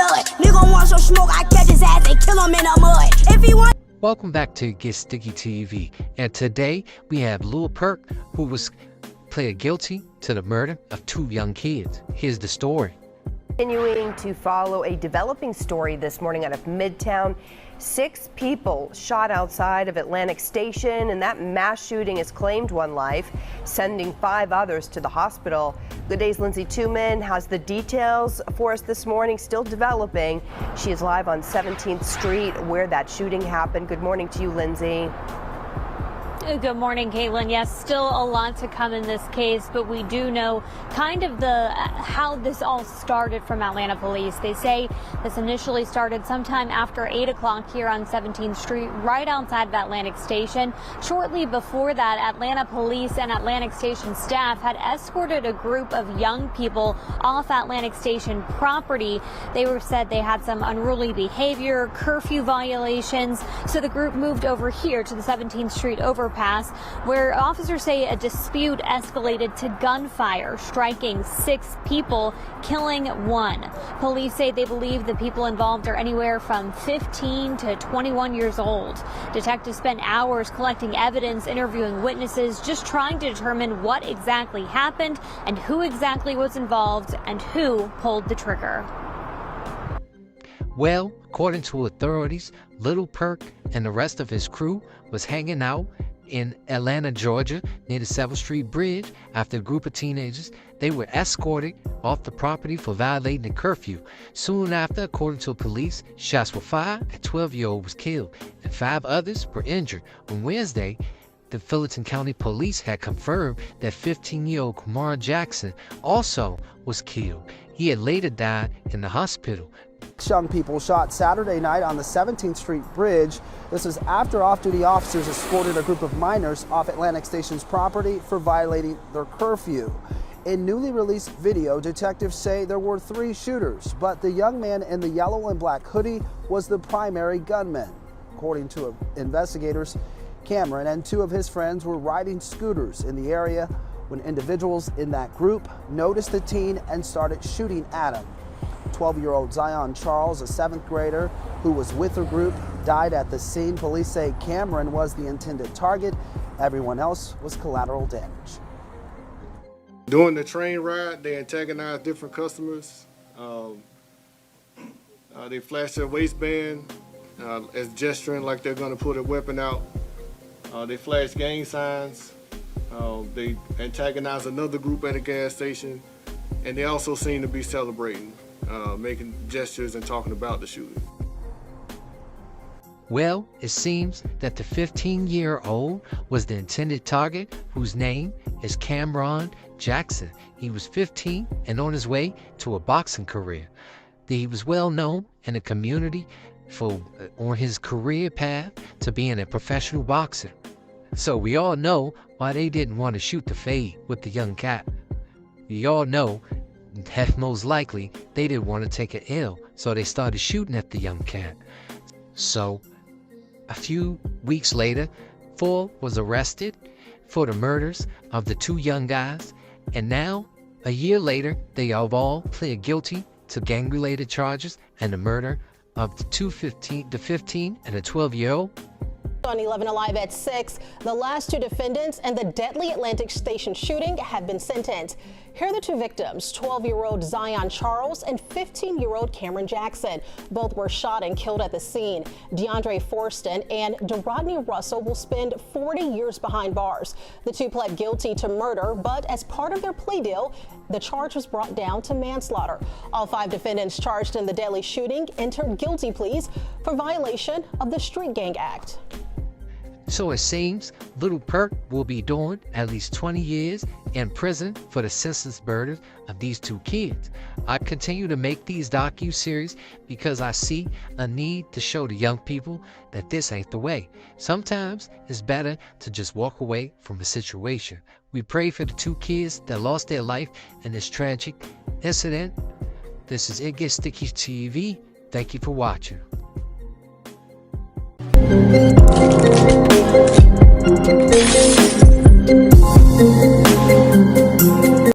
blood. Nigga want some smoke, I catch his ass and kill him in the mud. If he want. Welcome back to Get Sticky TV, and today we have Lil Purk, who was pleaded guilty to the murder of 2 young kids. Here's the story. Continuing to follow a developing story this morning out of Midtown. 6 people shot outside of Atlantic Station, and that mass shooting has claimed 1 life, sending 5 others to the hospital. Good Day's Lindsay Tuman has the details for us this morning, still developing. She is live on 17th Street where that shooting happened. Good morning to you, Lindsay. Good morning, Caitlin. Yes, still a lot to come in this case, but we do know kind of how this all started from Atlanta police. They say this initially started sometime after 8 o'clock here on 17th Street, right outside of Atlantic Station. Shortly before that, Atlanta police and Atlantic Station staff had escorted a group of young people off Atlantic Station property. They said they had some unruly behavior, curfew violations, so the group moved over here to the 17th Street overpass, where officers say a dispute escalated to gunfire, striking 6 people, killing 1. Police say they believe the people involved are anywhere from 15 to 21 years old. Detectives spent hours collecting evidence, interviewing witnesses, just trying to determine what exactly happened and who exactly was involved and who pulled the trigger. Well, according to authorities, Lil Purk and the rest of his crew was hanging out in Atlanta, Georgia, near the 7th Street Bridge after a group of teenagers. They were escorted off the property for violating the curfew. Soon after, according to police, shots were fired, a 12-year-old was killed, and 5 others were injured. On Wednesday, the Fulton County Police had confirmed that 15-year-old Jamal Jackson also was killed. He had later died in the hospital. Young people shot Saturday night on the 17th Street Bridge. This is after off-duty officers escorted a group of minors off Atlantic Station's property for violating their curfew. In newly released video, detectives say there were 3 shooters, but the young man in the yellow and black hoodie was the primary gunman. According to investigators, Cameron and 2 of his friends were riding scooters in the area when individuals in that group noticed the teen and started shooting at him. 12-year-old Zyion Charles, a 7th grader who was with the group, died at the scene. Police say Cameron was the intended target. Everyone else was collateral damage. During the train ride, they antagonized different customers. They flashed their waistband as gesturing like they're going to put a weapon out. They flashed gang signs. They antagonized another group at a gas station. And they also seemed to be celebrating, making gestures and talking about the shooting. Well, it seems that the 15-year-old was the intended target, whose name is Cameron Jackson. He was 15 and on his way to a boxing career. He was well known in the community on his career path to being a professional boxer. So we all know why they didn't want to shoot the fade with the young cat. We all know that most likely they didn't want to take an L, so they started shooting at the young cat. So a few weeks later, 4 was arrested for the murders of the 2 young guys, and now a year later they have all pleaded guilty to gang-related charges and the murder of the 15 and a 12-year-old. On 11 Alive at 6, the last 2 defendants in the deadly Atlantic Station shooting have been sentenced. Here are the 2 victims, 12-year-old Zyion Charles and 15-year-old Cameron Jackson. Both were shot and killed at the scene. DeAndre Forston and DeRodney Russell will spend 40 years behind bars. The 2 pled guilty to murder, but as part of their plea deal, the charge was brought down to manslaughter. All 5 defendants charged in the deadly shooting entered guilty pleas for violation of the Street Gang Act. So it seems Lil Purk will be doing at least 20 years in prison for the senseless murders of these 2 kids. I continue to make these docu-series because I see a need to show the young people that this ain't the way. Sometimes it's better to just walk away from a situation. We pray for the 2 kids that lost their life in this tragic incident. This is It Gets Sticky TV. Thank you for watching. Thank you.